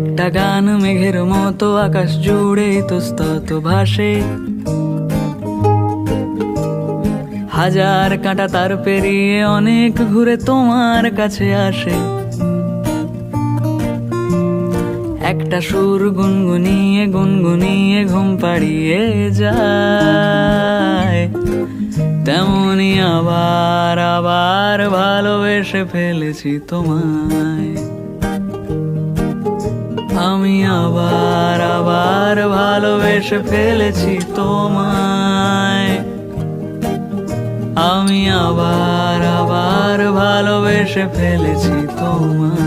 একটা গান মেঘের মতো আকাশ জুড়ে ইতস্তত ভাসে, হাজার কাঁটা তার পেরিয়ে অনেক ঘুরে তোমার কাছে আসে। একটা সুর গুনগুনিয়ে গুনগুনিয়ে ঘুম পাড়িয়ে যায়, তেমনি আবার আবার ভালোবেসে ফেলেছি তোমায়। আমি আবার আবার ভালোবেসে ফেলেছি তোমায়। আমি আবার আবার ভালোবেসে ফেলেছি তোমায়।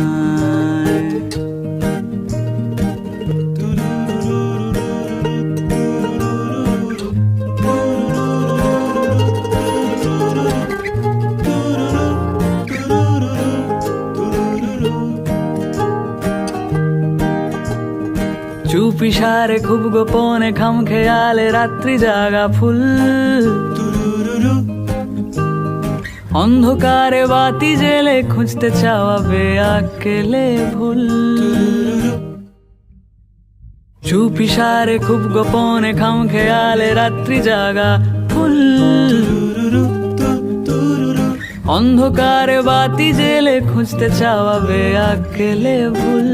চুপি সারে খুব গোপনে খাম খেয়ালে রাত্রি জাগা ফুল, অন্ধকারে বাতি জেলে খুঁজতে চাওয়া বেআকেলে ভুল। চুপি সারে খুব গোপনে খাম খেয়ালে রাত্রি জাগা ফুল, অন্ধকারে বাতি জেলে খুঁজতে চাওয়া বেআকেলে ভুল।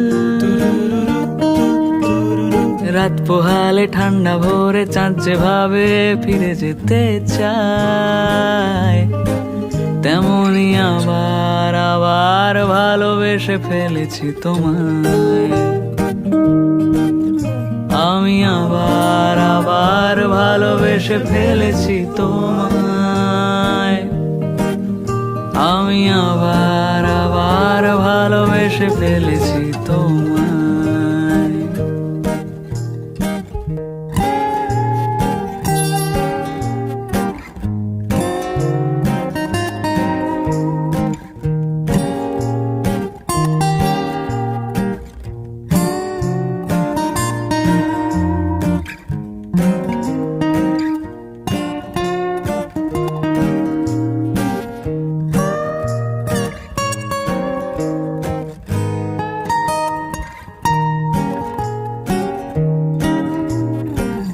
রাত পোহালে ঠান্ডা ভোরে চাঁদ যেভাবে ফিরে যেতে চায়, তেমনি আবার আবার ভালোবেসে ফেলেছি তোমায়। আমি আবার আবার ভালোবেসে ফেলেছি তোমায়। আমি আবার আবার ভালোবেসে ফেলেছি তোমায়।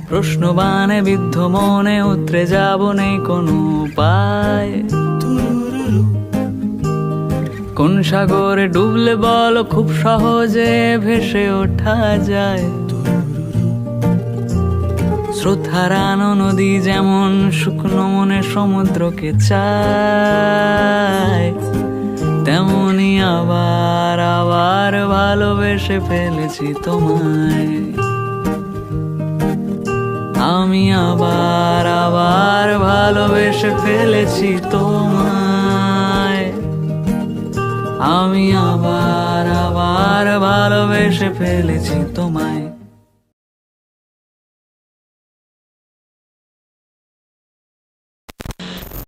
প্রশ্নবানে বিদ্ধ মনে উতরে যাব নেই কোনো উপায়। কোন সাগরে ডুবলে বলো খুব সহজে ভেসে ওঠা যায়। স্রোত হারানো নদী যেমন শুকনো মনে সমুদ্রকে চায়, তেমনি আবার আবার ভালোবেসে ফেলেছি তোমায়। আমি আবার আবার ভালোবেসে ফেলেছি তোমায়। আমি আবার আবার ভালোবেসে ফেলেছি তোমায়।